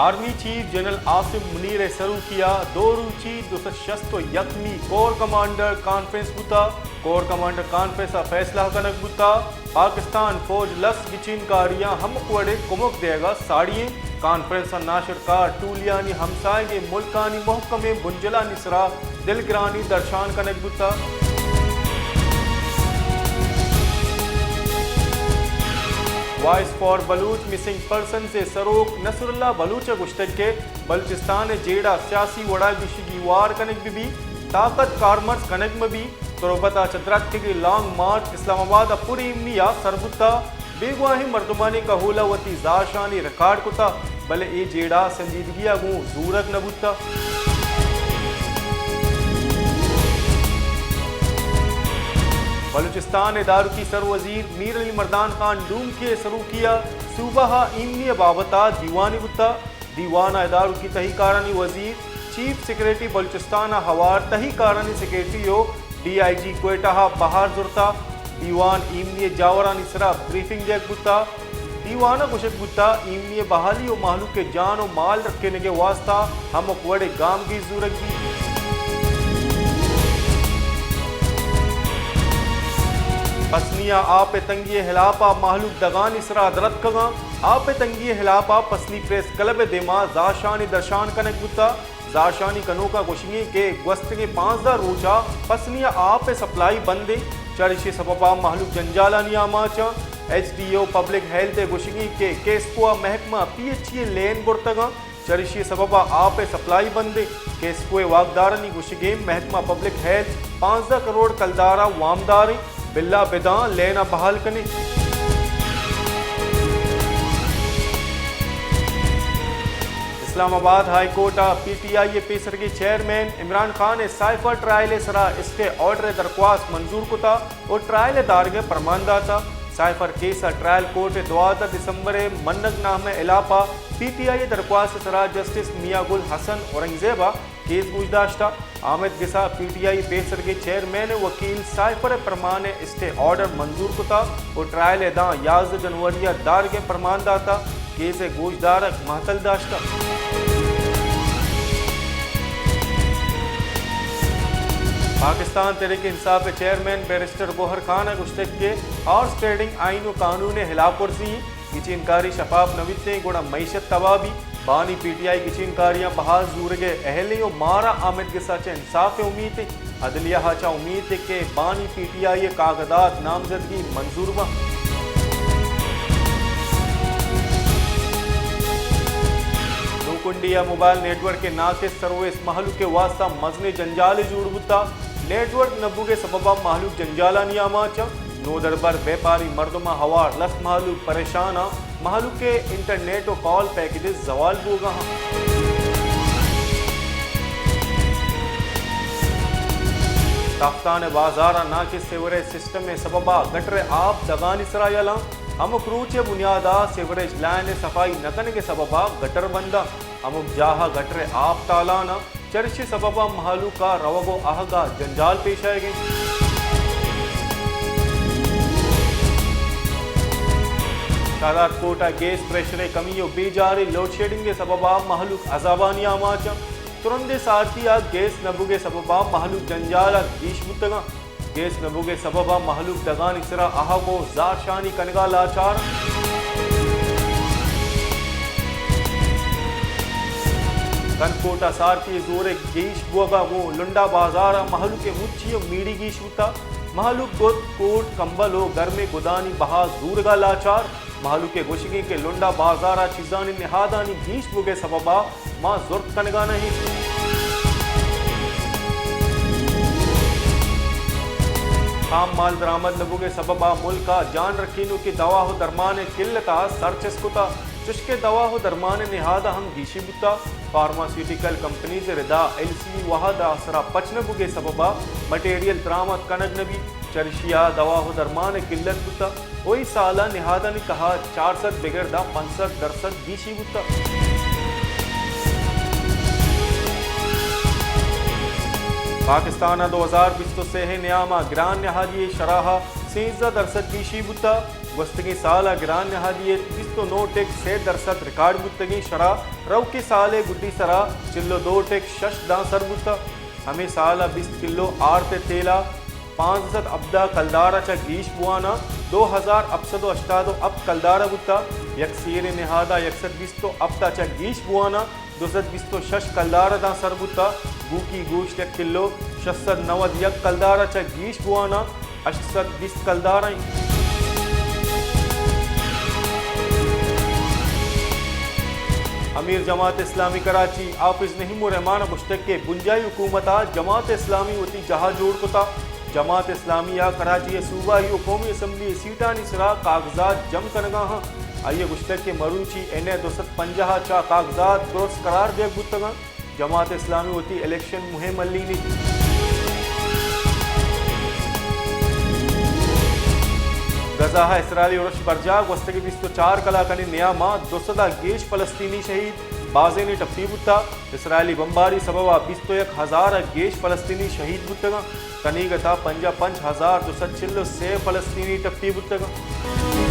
Army chief general Asim Munir सरू किया दो रूची 260 यकमी कोर कमांडर कॉन्फ्रेंस बुता कोर कमांडर कॉन्फ्रेंस फैसला कनक बुता पाकिस्तान फौज लस बिचिन कारियां हम कुड़े कुमुक देगा साड़िए कॉन्फ्रेंस नाशर का टूलियानी हमसाए मुल्कानी महकमे बुंजला निसरा दिलगिरानी दर्शान कनक बुता voice for Baloch missing person से सरोक नसरुल्लाह बलूच गुश्तक के बलूचिस्तान जेड़ा सियासी वड़ा बिशगी वार कनक भी ताकत कारमर्स कनक में भी तुरबता चंद्रात के लॉन्ग मार्च इस्लामाबाद पूरी इमनिया सरबुता बेगुआही मर्दमानी का होलावती जाशानी रिकॉर्ड कुता भले ए जेड़ा संजीदगिया गूं जूरक नबुता बलूचिस्तान दारू की सरवजीर मीर अली मर्दान खान डूम के सरू किया सूबा इमनी बाबता दीवानी बुता दीवाना दारू की तहीकारानी वजीर चीफ सेक्रेटरी बलूचिस्तान हवार तहीकारानी सेक्रेटरी DIG क्वेटा बहार जुरता दीवान इमनी जावरानी सरा ब्रीफिंग जैक बुता दीवाना गुशक बुता इमनी बहाली और माहलू के जान और माल रखने के वास्ता हम वड़े गाम की जरूरत की पसनिया आप तंगी हिलापा माहलूक दगान इसरा दरत कगा आप तंगी हिलापा पसनी प्रेस क्लब दिमा जाशानी दर्शान कनक बुता जाशानी कनोका गुशिंगे के ग्वस्त के 5000 रोचा पसनिया आप सप्लाई बंदे चरिशी सबपा माहलूक जंजाला नियामाचा HDO पब्लिक हेल्थ गुशिंगे के केसकुआ महकमा PHE लेन गुर्तगा चरिशी सबपा आप सप्लाई बंदे केसकुए वागदारनी गुशिगे महकमा पब्लिक हेल्थ 15 करोड़ कलदारा वामदारी बिल्ला बेदा लेना बहाल कने इस्लामाबाद हाई कोर्ट PTI पेसर के chairman Imran Khan cipher trial सरा इसके ऑर्डर दरख्वास्त मंजूर कुता और ट्रायल दारगे परमानदा था साइफर केस ट्रायल कोर्ट 12 दिसंबर मन्नग नाम इलापा PTI दरख्वास्त सरा जस्टिस मियां गुल हसन औरंगजेबा केस गुजदाश्ता आमिद गिसा PTI पेसर के चेयरमैन वकील साइफर परमान स्टे ऑर्डर मंजूर कुता और ट्रायल दा 11 जनवरी दारगे परमानदा था case गोजदारक महतल दाश्ता Pakistan Tehreek Insaf chairman barrister Gohar Khan गुश्तक के हॉर्स ट्रेडिंग आइन व कानून हिलाफ वर्जी किचिनकारी शफाफ नवीते गुणा मीशत तबाबी बानी PTI किचिनकारियां बहाल जूरगे अहले और मारा आमिद के साथ इंसाफ उम्मीद अदलिया हाचा उम्मीद के बानी PTI कागजात नामजदगी मंजूर बा कुंडिया मोबाइल नेटवर्क के नाकिस सर्विस महलू के वास्ता मजने जंजाल जुड़बुता नेटवर्क नब्बू के सबबा महलूक जंजाला नियामाचा नो दरबार व्यापारी मर्दमा हवार लस महलू परेशाना महलू के इंटरनेट और कॉल पैकेजेस जवाल बोगा ताफ्तान बाजारा नाकिस सेवरेज सिस्टम में सबबा गटरे आप दगान इसरायला हम क्रूच बुनियादा सेवरेज लाइन सफाई नकन के सबबा गटर बंदा हम जाहा गटरे आप तालाना चर्च सबबा महलू का रवगो आहगा जंजाल पेश आएगी शादात कोटा गैस प्रेशर कमी और बेजारी लोड शेडिंग के सबबा महलूक अजाबानी आमाचा तुरंदे साथिया गैस नबू के सबबा महलूक जंजाला गीश बुतगा गैस नबू के सबबा महलूक दगान इसरा आहगो जाशानी कनगा लाचार कनकोटा सारती जोरे गीश बोगा वो लुंडा बाजारा महलू के मुच्ची मीड़ी गीश बुता महलू गोद कोट कंबलो घर में गुदानी बहा जूरगा लाचार महलू के गुशगी के लुंडा बाजारा चीजानी निहादानी गीश बुगे सबबा माँ जुर्त कनगा नहीं खाम माल दरामद नबू के सबबा मुल्का जान रखीनू की दवा हो दरमान किल्लता सरचस्कुता चुश्के दवा हो दरमान निहादा हम गीशी बुता फार्मास्यूटिकल कंपनी से रिदा LC वहादा असरा पचनबू के सबबा मटेरियल दरामद कनक नबी चर्शिया दवा हो दरमान किल्लत बुता वही साला निहादा ने कहा 400 बिगड़दा 65 गीशी बुता पाकिस्तान 2020 से है न्यामा ग्रान नहाजी शराहा 13% गीशी बुता वस्तगी साल गिरान नहादिये 29.3% रिकॉर्ड बुतगी शरा रव के साले गुड्डी सरा चिल्लो 2.6 दासर बुता हमें साल 20 किलो आरते तेला 500 अब्दा कलदारा चा गीश बुआना 2000 अपसदो अष्टादो अब कलदारा बुता यकसीर निहादा यकसद बिस्तो अब्दा चा गीश बुआना 200 शश कलदारा दा सरबुता बूकी गोश्त 1 किलो 690 यक कलदारा चा गीश बुआना 820 कलदारा अमीर जमात इस्लामी कराची आफिज नहीम रहमान मुश्तक के बुंजाई हुकूमता जमात इस्लामी वती जहा जोड़ कुता जमात इस्लामिया कराची सूबाई कौमी असम्बली सीटानी सरा कागजात जम कनगा हाँ आइए मुश्तक के मरूची एने 250 चा कागजात दुरुस्त करार दे बुतगा जमात इस्लामी वती इलेक्शन मुहिम अली ने गजा इसराइली उर्श बरजाग वस्तगी 24 कलाकनी नियामा 200 गेश फलस्तीनी शहीद बाजे ने टप्पी बुता इसराइली बम्बारी सबवा 21,000 गेश फलस्तीनी शहीद बुतगा कनी गता 55,200 से फलस्तीनी टप्पी बुतगा।